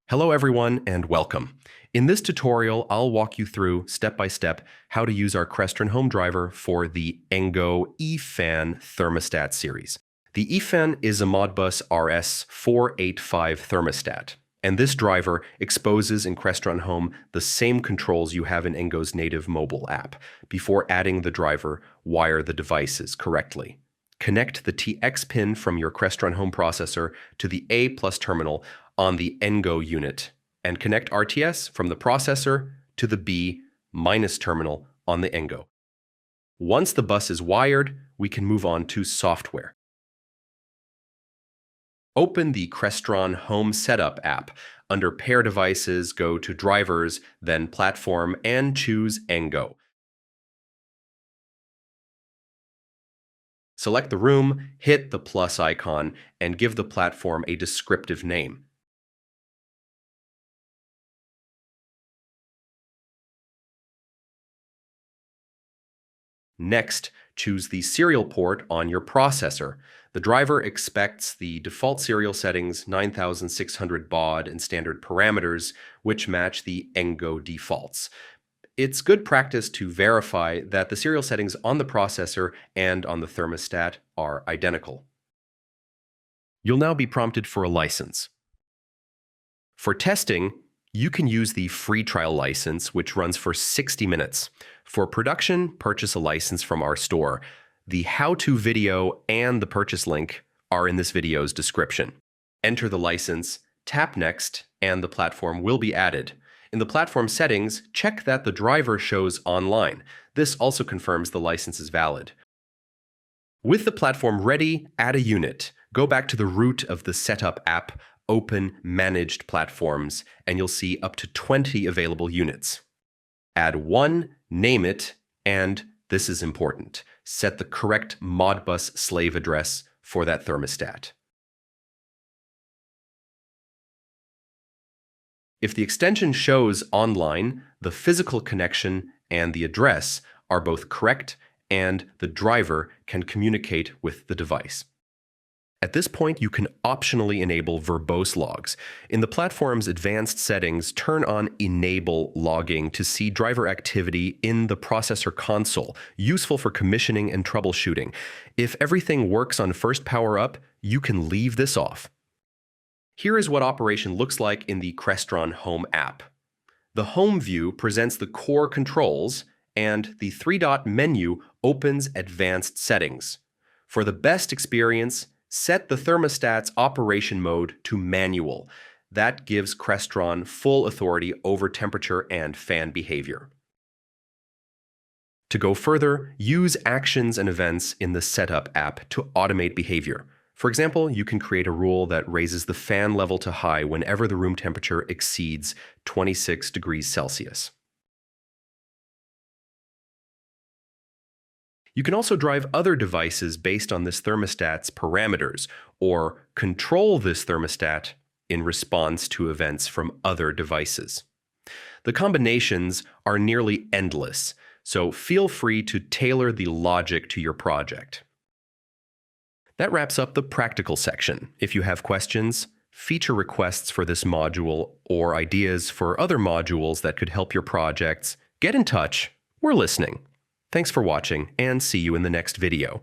Hello everyone and welcome. In this tutorial, I'll walk you through step by step how to use our Crestron Home driver for the Engo EFAN thermostat series. The EFAN is a Modbus RS-485 thermostat, and this driver exposes in Crestron Home the same controls you have in Engo's native mobile app. Before adding the driver, wire the devices correctly. Connect the TX pin from your Crestron Home processor to the A+ terminal on the Engo unit, and connect RTS from the processor to the B- terminal on the Engo. Once the bus is wired, we can move on to software. Open the Crestron Home Setup app. Under Pair Devices, go to Drivers, then Platform, and choose Engo. Select the room, hit the plus icon, and give the platform a descriptive name. Next, choose the serial port on your processor. The driver expects the default serial settings 9600 baud and standard parameters, which match the Engo defaults. It's good practice to verify that the serial settings on the processor and on the thermostat are identical. You'll now be prompted for a license. For testing, you can use the free trial license, which runs for 60 minutes. For production, purchase a license from our store. The how-to video and the purchase link are in this video's description. Enter the license, tap Next, and the platform will be added. In the platform settings, check that the driver shows online. This also confirms the license is valid. With the platform ready, add a unit. Go back to the root of the Setup app, open Managed Platforms, and you'll see up to 20 available units. Add one, name it, and, this is important, set the correct Modbus slave address for that thermostat. If the extension shows online, the physical connection and the address are both correct and the driver can communicate with the device. At this point, you can optionally enable verbose logs. In the platform's advanced settings, turn on Enable Logging to see driver activity in the processor console, useful for commissioning and troubleshooting. If everything works on first power up, you can leave this off. Here is what operation looks like in the Crestron Home app. The Home view presents the core controls, and the three-dot menu opens advanced settings. For the best experience, set the thermostat's operation mode to manual. That gives Crestron full authority over temperature and fan behavior. To go further, use actions and events in the Setup app to automate behavior. For example, you can create a rule that raises the fan level to high whenever the room temperature exceeds 26 degrees Celsius. You can also drive other devices based on this thermostat's parameters, or control this thermostat in response to events from other devices. The combinations are nearly endless, so feel free to tailor the logic to your project. That wraps up the practical section. If you have questions, feature requests for this module, or ideas for other modules that could help your projects, get in touch. We're listening. Thanks for watching, and see you in the next video.